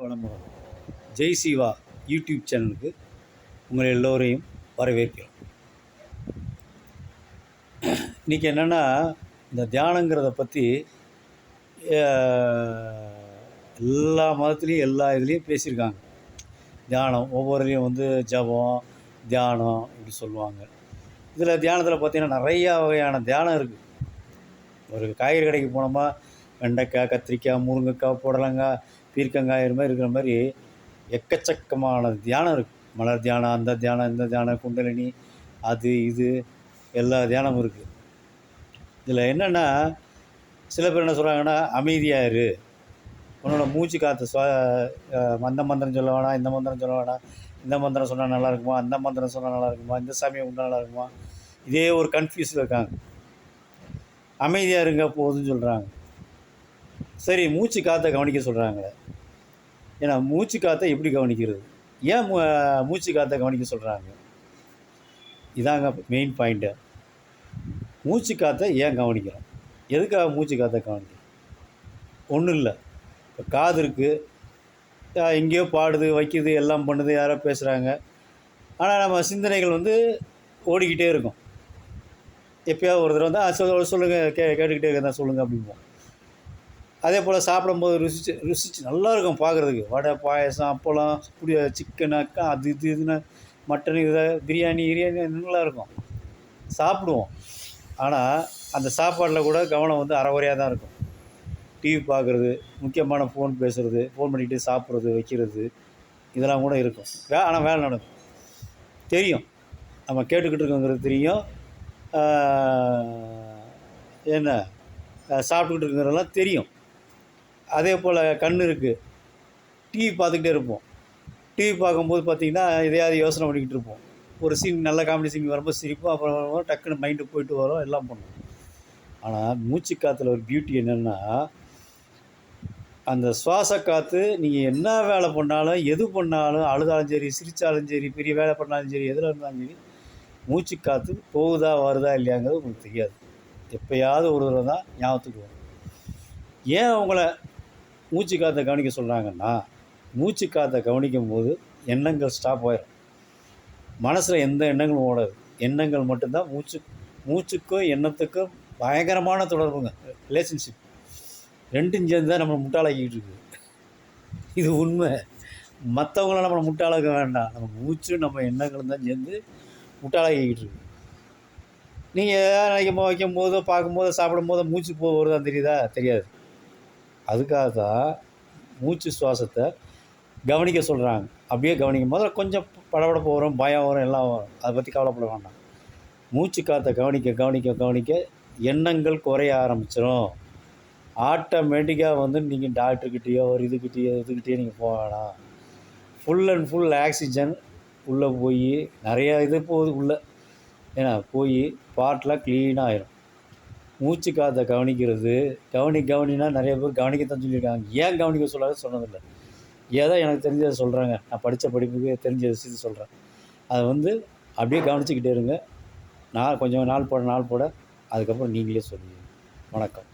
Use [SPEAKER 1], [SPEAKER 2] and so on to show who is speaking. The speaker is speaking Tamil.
[SPEAKER 1] வணக்கம். ஜெய் சிவா யூடியூப் சேனலுக்கு உங்கள் எல்லோரையும் வரவேற்கிறோம். இன்றைக்கி என்னென்னா, இந்த தியானங்கிறத பற்றி எல்லா மதத்துலேயும் எல்லா இதுலேயும் பேசியிருக்காங்க. தியானம் ஒவ்வொருலேயும் ஜபம், தியானம் இப்படி சொல்லுவாங்க. இதில் தியானத்தில் பார்த்திங்கன்னா நிறையா வகையான தியானம் இருக்குது. ஒரு காய்கறி கடைக்கு போனோமா, வெண்டைக்காய், கத்திரிக்காய், முருங்கைக்காய், புடலங்காய், பீர்க்கங்காய் இது மாதிரி இருக்கிற மாதிரி எக்கச்சக்கமான தியானம் இருக்குது. மலர் தியானம், அந்த தியானம், இந்த தியானம், குண்டலினி, அது இது எல்லா தியானமும் இருக்குது. இதில் என்னென்னா, சில பேர் என்ன சொல்கிறாங்கன்னா, அமைதியாக இரு, உன்னோட மூச்சு காற்று அந்த மந்திரம் சொல்ல வேணாம், இந்த மந்திரம் சொல்ல வேணாம், இந்த மந்திரம் சொன்னால் நல்லா இருக்குமா, அந்த மந்திரம் சொன்னால் நல்லா இருக்குமா, இந்த சாமியை உண்டா நல்லா இருக்குமா, இதே ஒரு கன்ஃபியூஸில் இருக்காங்க. அமைதியாக இருங்க போதுன்னு சொல்கிறாங்க. சரி, மூச்சு காற்றை கவனிக்க சொல்கிறாங்களே, ஏன்னா மூச்சு காற்றை எப்படி கவனிக்கிறது, ஏன் மூச்சு காற்றை கவனிக்க சொல்கிறாங்க? இதாங்க மெயின் பாயிண்ட்டு. மூச்சு காற்றை ஏன் கவனிக்கிறோம், எதுக்காக மூச்சு காற்றை கவனிக்கிறோம்? ஒன்றும் இல்லை. இப்போ காது இருக்குது, எங்கேயோ பாடுது, வைக்குது, எல்லாம் பண்ணுது, யாரோ பேசுகிறாங்க. ஆனால் நம்ம சிந்தனைகள் ஓடிக்கிட்டே இருக்கும். எப்போயாவது ஒரு தடவை சொல்லுங்கள், கேட்டுக்கிட்டே இருக்கதான் சொல்லுங்கள் அப்படிம்போம். அதே போல் சாப்பிடும்போது ருசிச்சு நல்லாயிருக்கும் பார்க்குறதுக்கு. வடை, பாயசம், அப்பளம், சிக்கன், அக்கா, அது இதுன்னு மட்டன், இதை பிரியாணி நல்லாயிருக்கும், சாப்பிடுவோம். ஆனால் அந்த சாப்பாட்டில் கூட கவனம் அரைகுறையாக தான் இருக்கும். டிவி பார்க்குறது, முக்கியமான ஃபோன் பேசுகிறது, ஃபோன் பண்ணிக்கிட்டு சாப்பிட்றது, வைக்கிறது, இதெல்லாம் கூட இருக்கும். ஆனால் வேலை நடக்கும், தெரியும், நம்ம கேட்டுக்கிட்டு இருக்கோங்கிறது தெரியும், என்ன சாப்பிட்டுக்கிட்டு இருக்கிறதெல்லாம் தெரியும். அதே போல் கண் இருக்குது, டிவி பார்த்துக்கிட்டே இருப்போம். டிவி பார்க்கும்போது பார்த்திங்கன்னா எதையாவது யோசனை பண்ணிக்கிட்டு இருப்போம். ஒரு சீன், நல்ல காமெடி சீன் வரும்போது சிரிப்போம், அப்புறம் டக்குன்னு மைண்டு போயிட்டு வரும், எல்லாம் பண்ணுவோம். ஆனால் மூச்சு காற்றுல ஒரு பியூட்டி என்னென்னா, அந்த சுவாச காற்று நீங்கள் என்ன வேலை பண்ணாலும், எது பண்ணாலும், அழுதாலும் சரி, சிரித்தாலும் சரி, பெரிய வேலை பண்ணாலும் சரி, எதில் இருந்தாலும் சரி, மூச்சு காற்று போகுதா வருதா இல்லையாங்கிறது உங்களுக்கு தெரியாது. எப்போயாவது ஒரு தடவை தான் ஞாபகத்துக்கு வரும். ஏன் உங்களை மூச்சு காற்றை கவனிக்க சொல்கிறாங்கன்னா, மூச்சு காற்றை கவனிக்கும் போது எண்ணங்கள் ஸ்டாப் ஆயிடும். மனசில் எந்த எண்ணங்களும் ஓடாது. எண்ணங்கள் மட்டும்தான். மூச்சுக்கும் எண்ணத்துக்கும் பயங்கரமான தொடர்புங்க, ரிலேஷன்ஷிப். ரெண்டும் சேர்ந்து தான் நம்மளை முட்டாளாக்கிட்டு இருக்குது. இது உண்மை. மற்றவங்கள நம்மளை முட்டாளாக்க வேண்டாம், நம்ம மூச்சு நம்ம எண்ணங்களும் தான் சேர்ந்து முட்டாளாக்கிக்கிட்டு இருக்கு. நீங்கள் வைக்கும் போதோ, பார்க்கும்போதோ, சாப்பிடும்போதோ மூச்சு வருதான்னு தெரியுதா? தெரியாது. அதுக்காக தான் மூச்சு சுவாசத்தை கவனிக்க சொல்கிறாங்க. அப்படியே கவனிக்கும் போது கொஞ்சம் படபடப்பு வரும், பயம் வரும், எல்லாம் வரும். அதை பற்றி கவலைப்பட வேண்டாம். மூச்சு காற்றை கவனிக்க கவனிக்க கவனிக்க எண்ணங்கள் குறைய ஆரம்பிச்சிடும். ஆட்டோமேட்டிக்காக நீங்கள் டாக்டர்கிட்டேயோ ஒரு இதுக்கிட்டேயோ நீங்கள் போக வேணாம். ஃபுல் அண்ட் ஃபுல் ஆக்சிஜன் உள்ளே போய் நிறையா இது போகுது உள்ளே, ஏன்னா போய் பார்ட்லாம் க்ளீனாக ஆயிரும். மூச்சு காற்றை கவனிக்கிறது, கவனினா நிறைய பேர் கவனிக்கத்தான் சொல்லியிருக்காங்க. ஏன் கவனிக்க சொன்னதில்லை. ஏதோ எனக்கு தெரிஞ்சதை சொல்கிறாங்க, நான் படித்த படிப்புக்கு தெரிஞ்ச விஷயத்தை சொல்கிறேன். அதை அப்படியே கவனிச்சிக்கிட்டே இருங்க. கொஞ்சம் நாள் போட அதுக்கப்புறம் நீங்களே சொல்லுங்கள். வணக்கம்.